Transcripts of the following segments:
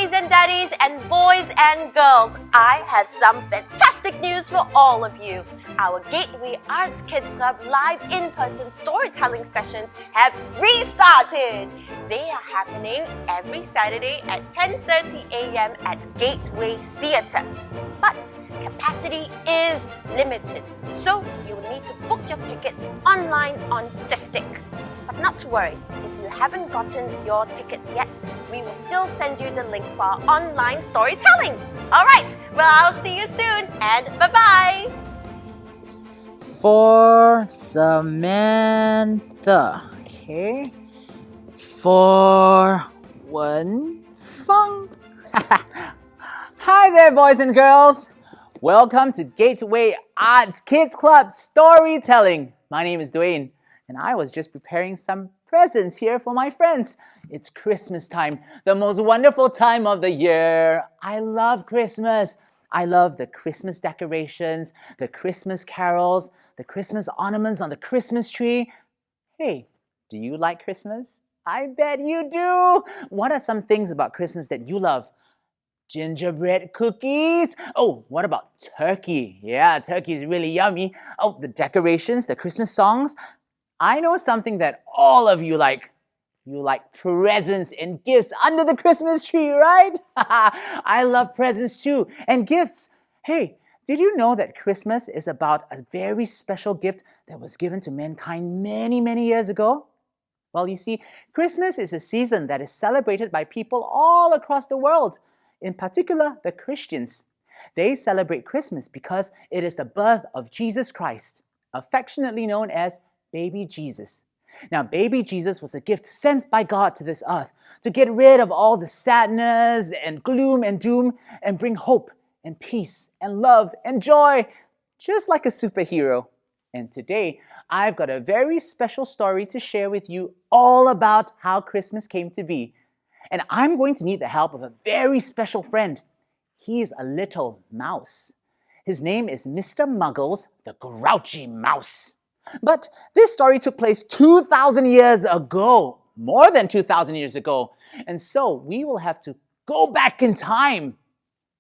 mummies and daddies and boys and girls, I have some fantastic news for all of you. Our Gateway Arts Kids Club live in-person storytelling sessions have restarted. They are happening every Saturday at 10:30 a.m. at Gateway Theatre. But capacity is limited, so you will need to book your tickets online on System. But not to worry, if you haven't gotten your tickets yet, we will still send you the link for our online storytelling. Alright, well I'll see you soon and bye-bye! For Samantha. Okay. For Wen Feng. Hi there, boys and girls. Welcome to Gateway Arts Kids Club Storytelling. My name is Dwayne, and I was just preparing some presents here for my friends. It's Christmas time, the most wonderful time of the year. I love Christmas. I love the Christmas decorations, the Christmas carols, the Christmas ornaments on the Christmas tree. Hey, do you like Christmas? I bet you do. What are some things about Christmas that you love? Gingerbread cookies. Oh, what about turkey? Yeah, turkey is really yummy. Oh, the decorations, the Christmas songs. I know something that all of you like. You like presents and gifts under the Christmas tree, right? I love presents too, and gifts. Hey, did you know that Christmas is about a very special gift that was given to mankind many, many years ago? Well, you see, Christmas is a season that is celebrated by people all across the world, in particular the Christians. They celebrate Christmas because it is the birth of Jesus Christ, affectionately known as Baby Jesus. Now, Baby Jesus was a gift sent by God to this earth to get rid of all the sadness and gloom and doom and bring hope and peace and love and joy, just like a superhero. And today, I've got a very special story to share with you all about how Christmas came to be. And I'm going to need the help of a very special friend. He's a little mouse. His name is Mr. Muggles, the Grouchy Mouse. But this story took place 2,000 years ago, more than 2,000 years ago. And so we will have to go back in time.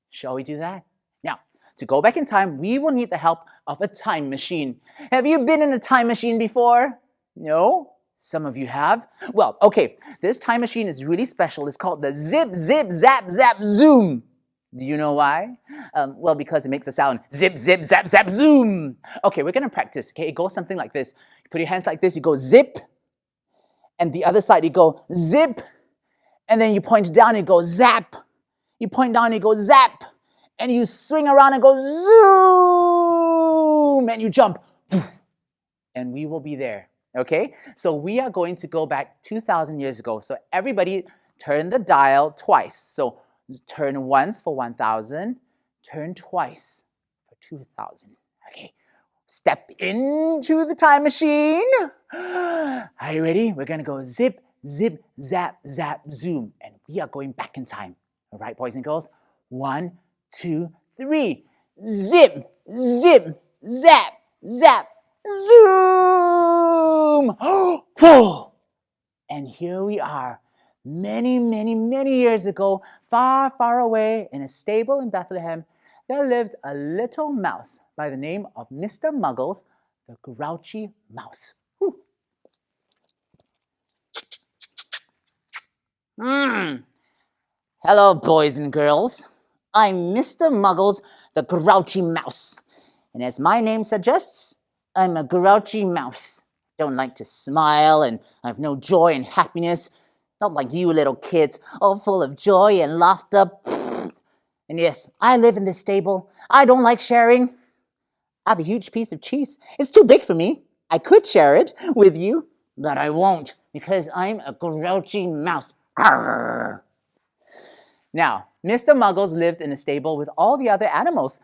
Shall we do that? Now, to go back in time, we will need the help of a time machine. Have you been in a time machine before? No? Some of you have. Well, okay, this time machine is really special. It's called the Zip, Zip, Zap, Zap, Zoom. Do you know why? Well, because it makes a sound. Zip, zip, zap, zap, zoom. Okay, we're going to practice. Okay, it goes something like this. You put your hands like this. You go zip. And the other side, you go zip. And then you point down and go zap. You point down and you go zap. And you swing around and go zoom. And you jump. And we will be there. Okay? So we are going to go back 2,000 years ago. So everybody turn the dial twice. So turn once for 1,000, turn twice for 2,000. Okay, step into the time machine. Are you ready? We're gonna go zip, zip, zap, zap, zoom. And we are going back in time. All right, boys and girls? 1, 2, 3. Zip, zip, zap, zap, zoom. And here we are. Many, many, many years ago, far, far away in a stable in Bethlehem, there lived a little mouse by the name of Mr. Muggles, the Grouchy Mouse. Hello, boys and girls. I'm Mr. Muggles, the Grouchy Mouse. And as my name suggests, I'm a grouchy mouse. Don't like to smile, and I have no joy and happiness. Not like you little kids, all full of joy and laughter. And yes, I live in this stable. I don't like sharing. I have a huge piece of cheese. It's too big for me. I could share it with you, but I won't because I'm a grouchy mouse. Arrgh. Now, Mr. Muggles lived in a stable with all the other animals.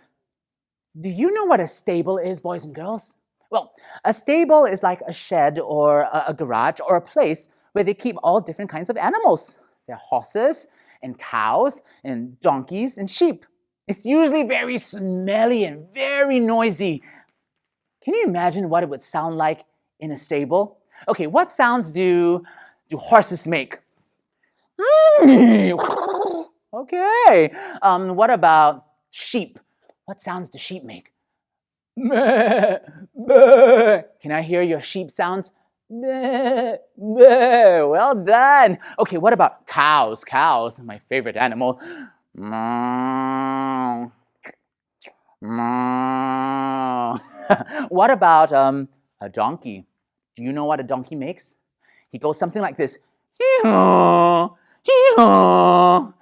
Do you know what a stable is, boys and girls? Well, a stable is like a shed or a garage or a place where they keep all different kinds of animals. There are horses and cows and donkeys and sheep. It's usually very smelly and very noisy. Can you imagine what it would sound like in a stable? Okay, what sounds do horses make? Okay. What about sheep? What sounds do sheep make? Meh, meh. Can I hear your sheep sounds? Meh, meh. Well done. Okay, what about cows? Cows, my favorite animal. Moo. Moo. What about a donkey? Do you know what a donkey makes? He goes something like this. Hee-haw, hee-haw.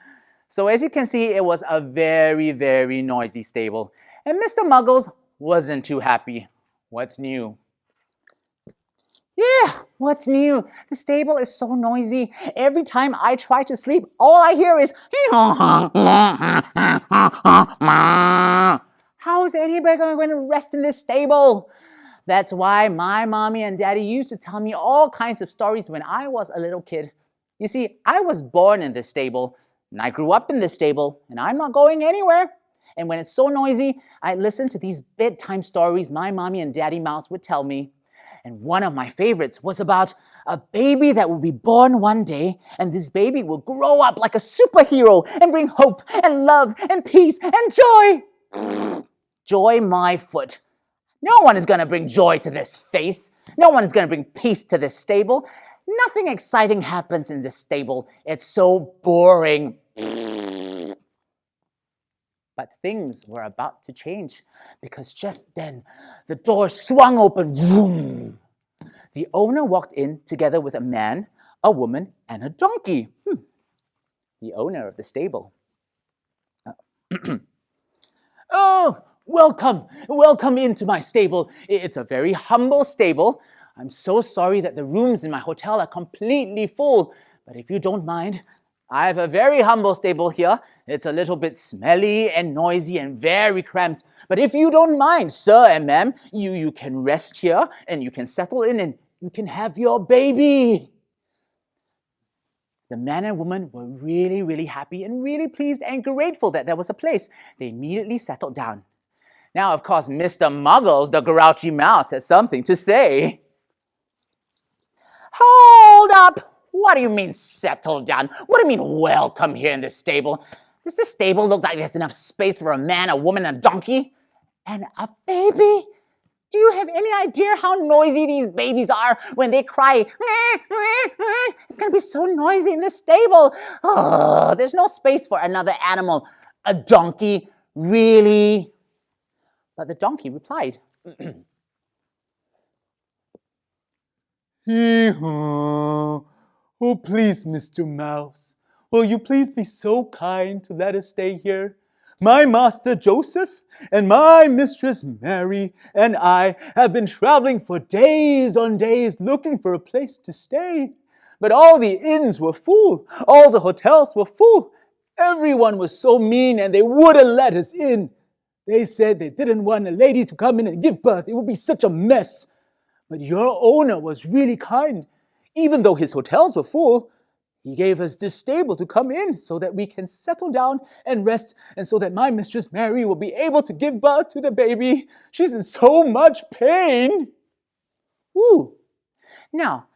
So as you can see, it was a very, very noisy stable. And Mr. Muggles wasn't too happy. What's new? Yeah, what's new? The stable is so noisy. Every time I try to sleep, all I hear is how is anybody going to rest in this stable? That's why my mommy and daddy used to tell me all kinds of stories when I was a little kid. You see, I was born in this stable, and I grew up in this stable, and I'm not going anywhere. And when it's so noisy, I listen to these bedtime stories my mommy and daddy mouse would tell me. And one of my favorites was about a baby that will be born one day, and this baby will grow up like a superhero and bring hope and love and peace and joy. Joy my foot. No one is going to bring joy to this face. No one is going to bring peace to this stable. Nothing exciting happens in this stable. It's so boring. But things were about to change because just then the door swung open. Vroom. The owner walked in together with a man, a woman, and a donkey. The owner of the stable. Oh, welcome into my stable. It's a very humble stable. I'm so sorry that the rooms in my hotel are completely full, but if you don't mind, I have a very humble stable here. It's a little bit smelly and noisy and very cramped. But if you don't mind, sir and ma'am, you can rest here and you can settle in and you can have your baby. The man and woman were really, really happy and really pleased and grateful that there was a place. They immediately settled down. Now, of course, Mr. Muggles, the grouchy mouse, has something to say. Hold up! What do you mean settle down? What do you mean welcome here in this stable? Does this stable look like there's enough space for a man, a woman, and a donkey? And a baby? Do you have any idea how noisy these babies are when they cry? It's going to be so noisy in this stable. Oh, there's no space for another animal. A donkey? Really? But the donkey replied, Hee-haw. Oh, please, Mr. Mouse, will you please be so kind to let us stay here? My master Joseph and my mistress Mary and I have been traveling for days on days looking for a place to stay. But all the inns were full, all the hotels were full. Everyone was so mean and they wouldn't let us in. They said they didn't want a lady to come in and give birth. It would be such a mess. But your owner was really kind. Even though his hotels were full, he gave us this stable to come in so that we can settle down and rest and so that my mistress Mary will be able to give birth to the baby. She's in so much pain. Ooh. Now,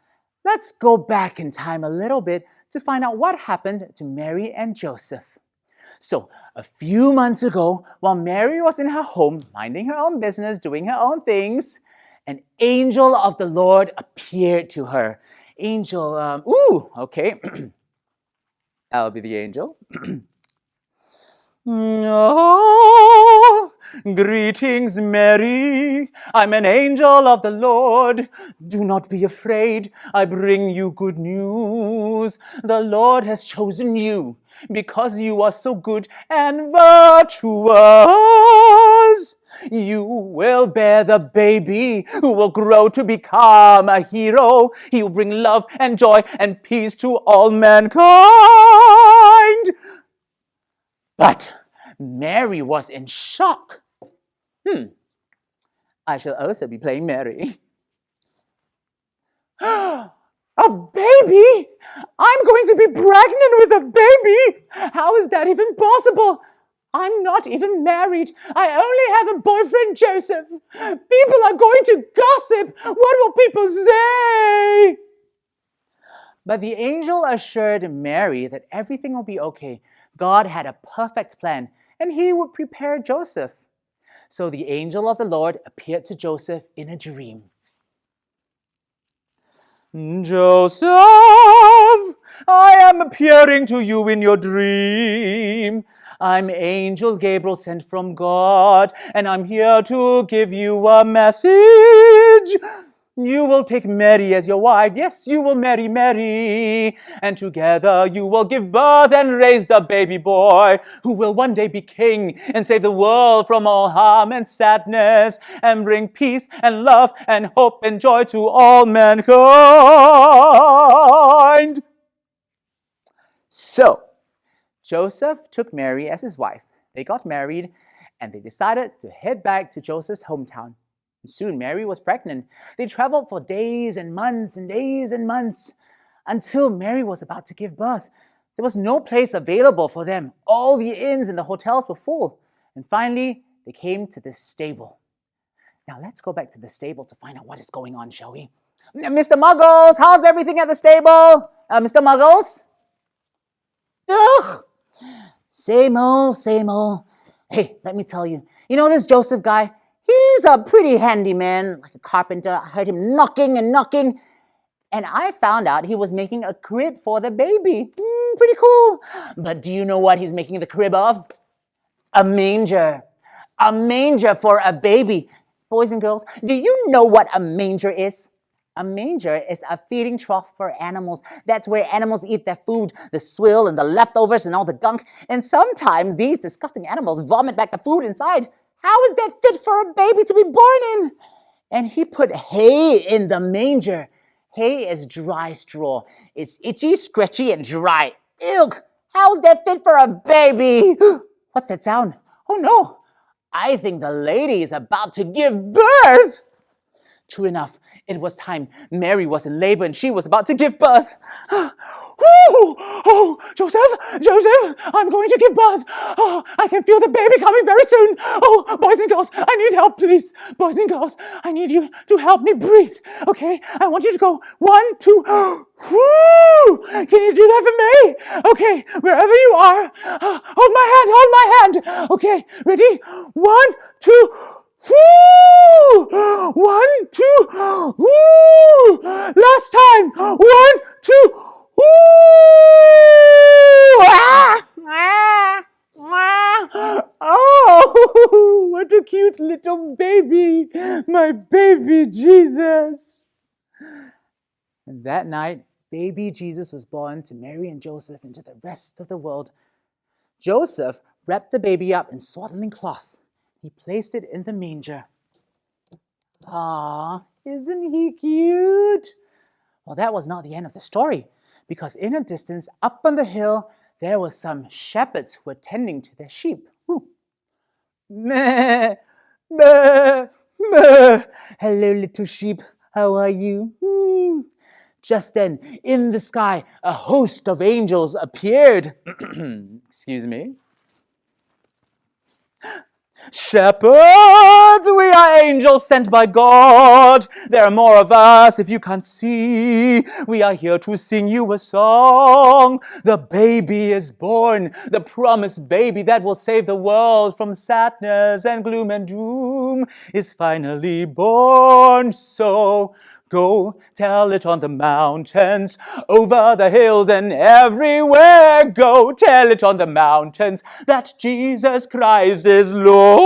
let's go back in time a little bit to find out what happened to Mary and Joseph. So, a few months ago, while Mary was in her home, minding her own business, doing her own things, an angel of the Lord appeared to her. Okay. I'll be the angel. Oh, greetings, Mary. I'm an angel of the Lord. Do not be afraid. I bring you good news. The Lord has chosen you because you are so good and virtuous. You will bear the baby who will grow to become a hero. He will bring love and joy and peace to all mankind. But Mary was in shock. I shall also be playing Mary. A baby? I'm going to be pregnant with a baby? How is that even possible? I'm not even married. I only have a boyfriend, Joseph. People are going to gossip. What will people say? But the angel assured Mary that everything will be okay. God had a perfect plan, and he would prepare Joseph. So the angel of the Lord appeared to Joseph in a dream. Joseph, I am appearing to you in your dream. I'm Angel Gabriel sent from God, and I'm here to give you a message. You will take Mary as your wife. Yes, you will marry Mary. And together you will give birth and raise the baby boy who will one day be king and save the world from all harm and sadness and bring peace and love and hope and joy to all mankind. So, Joseph took Mary as his wife. They got married and they decided to head back to Joseph's hometown. Soon Mary was pregnant. They traveled for days and months and days and months until Mary was about to give birth. There was no place available for them. All the inns and the hotels were full. And finally, they came to this stable. Now let's go back to the stable to find out what is going on, shall we? Mr. Muggles, how's everything at the stable? Mr. Muggles? Ugh. Same old, same old. Hey, let me tell you. You know this Joseph guy? He's a pretty handy man, like a carpenter. I heard him knocking and knocking. And I found out he was making a crib for the baby. Pretty cool. But do you know what he's making the crib of? A manger. A manger for a baby. Boys and girls, do you know what a manger is? A manger is a feeding trough for animals. That's where animals eat their food, the swill and the leftovers and all the gunk. And sometimes these disgusting animals vomit back the food inside. How is that fit for a baby to be born in? And he put hay in the manger. Hay is dry straw. It's itchy, scratchy, and dry. Ew! How's that fit for a baby? What's that sound? Oh no! I think the lady is about to give birth! True enough, it was time. Mary was in labor and she was about to give birth. Oh, Joseph, I'm going to give birth. Oh, I can feel the baby coming very soon. Oh, boys and girls, I need help, please. Boys and girls, I need you to help me breathe. Okay, I want you to go 1, 2, Can you do that for me? Okay, wherever you are, hold my hand. Okay, ready? 1, 2, 1, 2, last time. 1, 2, Oh, what a cute little baby, my baby Jesus. And that night, baby Jesus was born to Mary and Joseph and to the rest of the world. Joseph wrapped the baby up in swaddling cloth. He placed it in the manger. Ah, isn't he cute? Well, that was not the end of the story, because in a distance, up on the hill, there were some shepherds who were tending to their sheep. Meh, meh, meh. Hello, little sheep. How are you? Just then, in the sky, a host of angels appeared. Excuse me. Shepherds, we are angels sent by God. There are more of us if you can't see. We are here to sing you a song. The baby is born, the promised baby that will save the world from sadness and gloom and doom is finally born. So go tell it on the mountains, over the hills and everywhere. Go tell it on the mountains that Jesus Christ is Lord.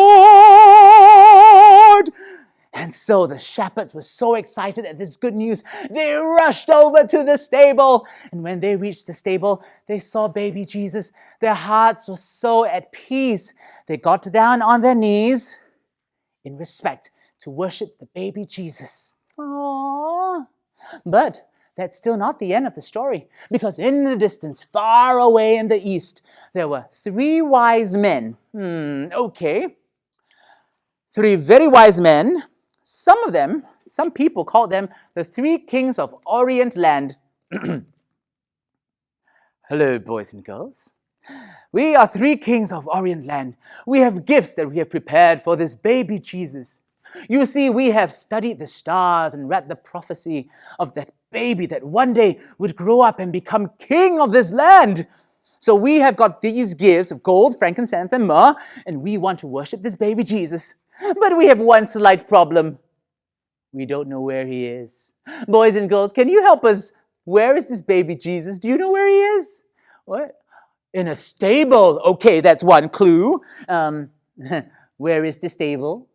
And so the shepherds were so excited at this good news, they rushed over to the stable. And when they reached the stable, they saw baby Jesus. Their hearts were so at peace. They got down on their knees in respect to worship the baby Jesus. Aww. But that's still not the end of the story, because in the distance, far away in the east, there were 3 wise men. Okay. 3 very wise men. Some people called them the 3 kings of Orient land. Hello, boys and girls. We are 3 kings of Orient land. We have gifts that we have prepared for this baby Jesus. You see, we have studied the stars and read the prophecy of that baby that one day would grow up and become king of this land. So we have got these gifts of gold, frankincense, and myrrh, and we want to worship this baby Jesus. But we have one slight problem. We don't know where he is. Boys and girls, can you help us? Where is this baby Jesus? Do you know where he is? What? In a stable. Okay, that's one clue. Where is the stable?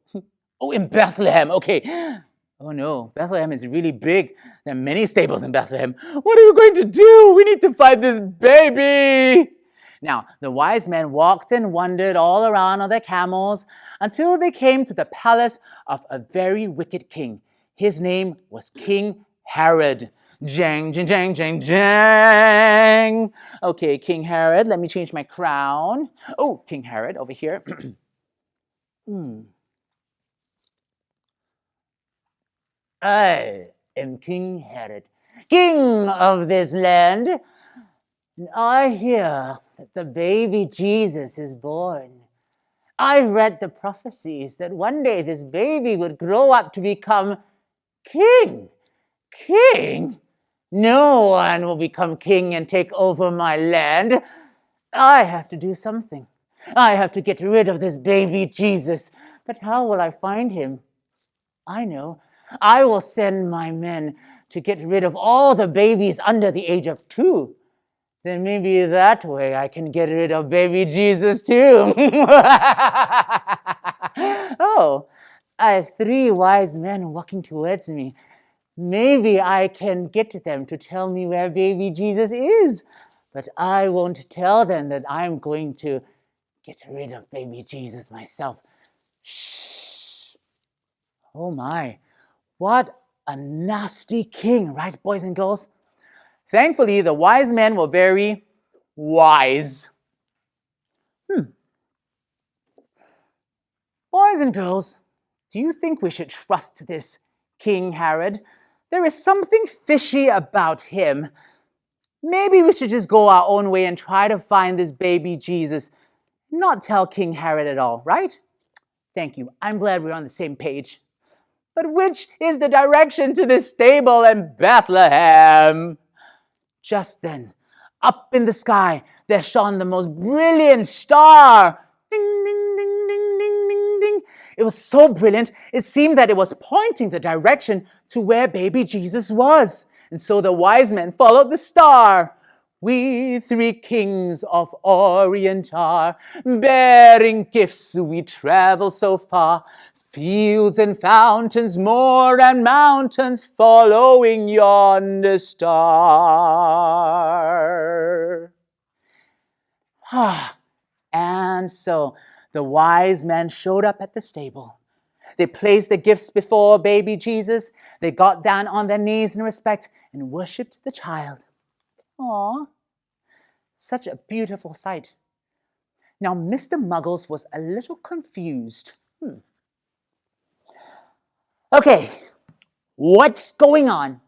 Oh, in Bethlehem. Okay. Oh no, Bethlehem is really big. There are many stables in Bethlehem. What are we going to do? We need to find this baby. Now, the wise men walked and wandered all around on their camels until they came to the palace of a very wicked king. His name was King Herod. Jang, jang, jang, jang, jang. Okay, King Herod, let me change my crown. Oh, King Herod, over here. I am King Herod, king of this land. And I hear that the baby Jesus is born. I read the prophecies that one day this baby would grow up to become king. King? No one will become king and take over my land. I have to do something. I have to get rid of this baby Jesus. But how will I find him? I know. I will send my men to get rid of all the babies under the age of 2. Then maybe that way I can get rid of baby Jesus too. Oh, I have 3 wise men walking towards me. Maybe I can get them to tell me where baby Jesus is. But I won't tell them that I'm going to get rid of baby Jesus myself. Shh. Oh my. What a nasty king, right, boys and girls? Thankfully, the wise men were very wise. Boys and girls, do you think we should trust this King Herod? There is something fishy about him. Maybe we should just go our own way and try to find this baby Jesus, not tell King Herod at all, right? Thank you. I'm glad we're on the same page. But which is the direction to this stable in Bethlehem? Just then, up in the sky, there shone the most brilliant star. Ding, ding, ding, ding, ding, ding, ding. It was so brilliant, it seemed that it was pointing the direction to where baby Jesus was. And so the wise men followed the star. We 3 kings of Orient are, bearing gifts we travel so far. Fields and fountains, moor and mountains, following yonder star. And so the wise men showed up at the stable. They placed the gifts before baby Jesus. They got down on their knees in respect and worshipped the child. Aww, such a beautiful sight. Now, Mr. Muggles was a little confused. Okay, what's going on?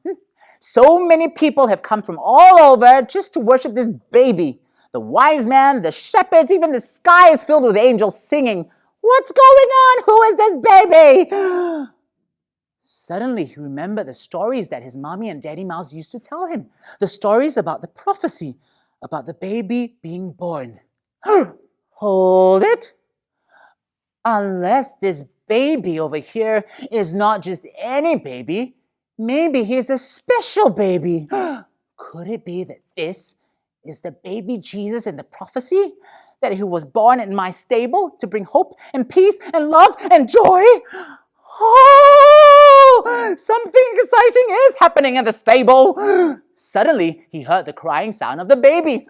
So many people have come from all over just to worship this baby. The wise man, the shepherds, even the sky is filled with angels singing. What's going on? Who is this baby? Suddenly, he remembered the stories that his mommy and daddy mouse used to tell him. The stories about the prophecy, about the baby being born. Hold it. Unless this baby over here is not just any baby, maybe he's a special baby. Could it be that this is the baby Jesus in the prophecy? That he was born in my stable to bring hope and peace and love and joy? Oh, something exciting is happening in the stable. Suddenly, he heard the crying sound of the baby.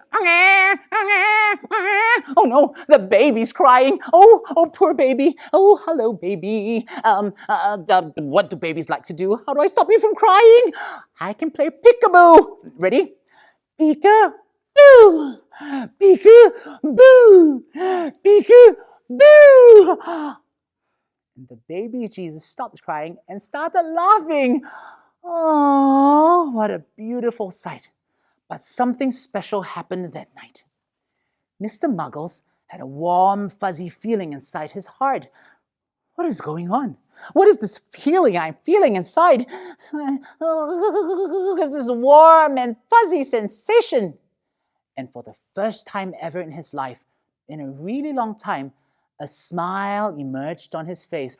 Oh no, the baby's crying. Oh, poor baby. Oh, hello, baby. What do babies like to do? How do I stop you from crying? I can play peekaboo. Ready? Peekaboo. Peekaboo. Peekaboo. And the baby Jesus stopped crying and started laughing. Oh, what a beautiful sight. But something special happened that night. Mr. Muggles had a warm, fuzzy feeling inside his heart. What is going on? What is this feeling I'm feeling inside? It's this warm and fuzzy sensation. And for the first time ever in his life, in a really long time, a smile emerged on his face.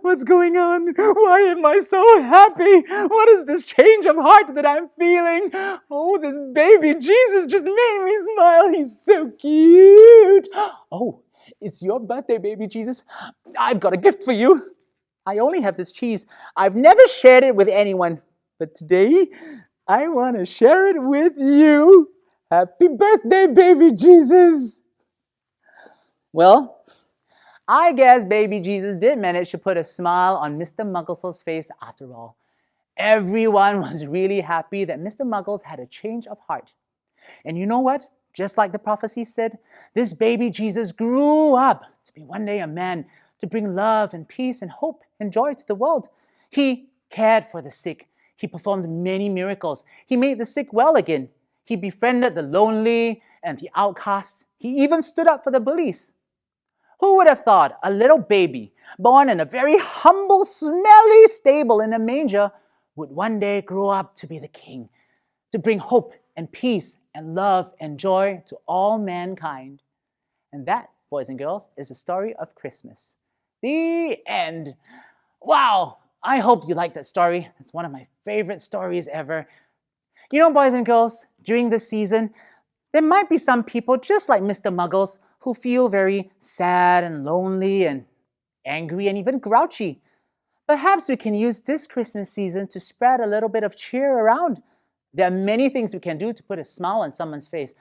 What's going on? Why am I so happy? What is this change of heart that I'm feeling? Oh, this baby Jesus just made me smile. He's so cute. Oh, it's your birthday, baby Jesus. I've got a gift for you. I only have this cheese. I've never shared it with anyone. But today, I want to share it with you. Happy birthday, baby Jesus. Well, I guess baby Jesus did manage to put a smile on Mr. Muggles' face after all. Everyone was really happy that Mr. Muggles had a change of heart. And you know what? Just like the prophecy said, this baby Jesus grew up to be one day a man, to bring love and peace and hope and joy to the world. He cared for the sick. He performed many miracles. He made the sick well again. He befriended the lonely and the outcasts. He even stood up for the bullies. Who would have thought a little baby born in a very humble, smelly stable in a manger would one day grow up to be the king, to bring hope and peace and love and joy to all mankind? And that, boys and girls, is the story of Christmas. The end. Wow, I hope you liked that story. It's one of my favorite stories ever. You know, boys and girls, during this season, there might be some people just like Mr. Muggles who feel very sad and lonely and angry and even grouchy. Perhaps we can use this Christmas season to spread a little bit of cheer around. There are many things we can do to put a smile on someone's face.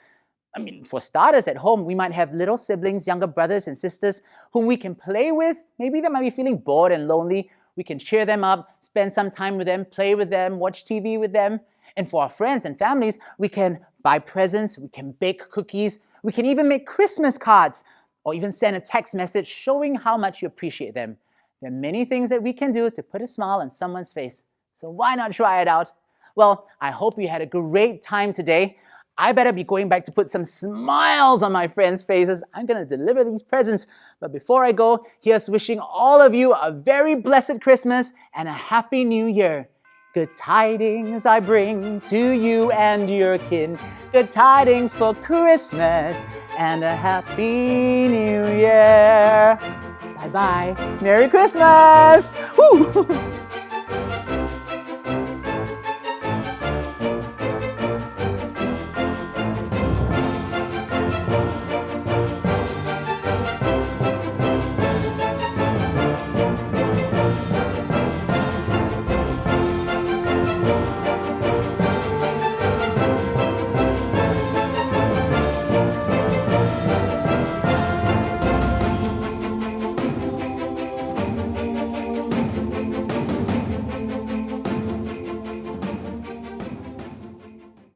I mean, for starters, at home, we might have little siblings, younger brothers and sisters whom we can play with. Maybe they might be feeling bored and lonely. We can cheer them up, spend some time with them, play with them, watch TV with them. And for our friends and families, we can buy presents, we can bake cookies, we can even make Christmas cards, or even send a text message showing how much you appreciate them. There are many things that we can do to put a smile on someone's face. So why not try it out? Well, I hope you had a great time today. I better be going back to put some smiles on my friends' faces. I'm going to deliver these presents. But before I go, here's wishing all of you a very blessed Christmas and a Happy New Year. Good tidings I bring to you and your kin. Good tidings for Christmas and a Happy New Year. Bye-bye. Merry Christmas! Woo!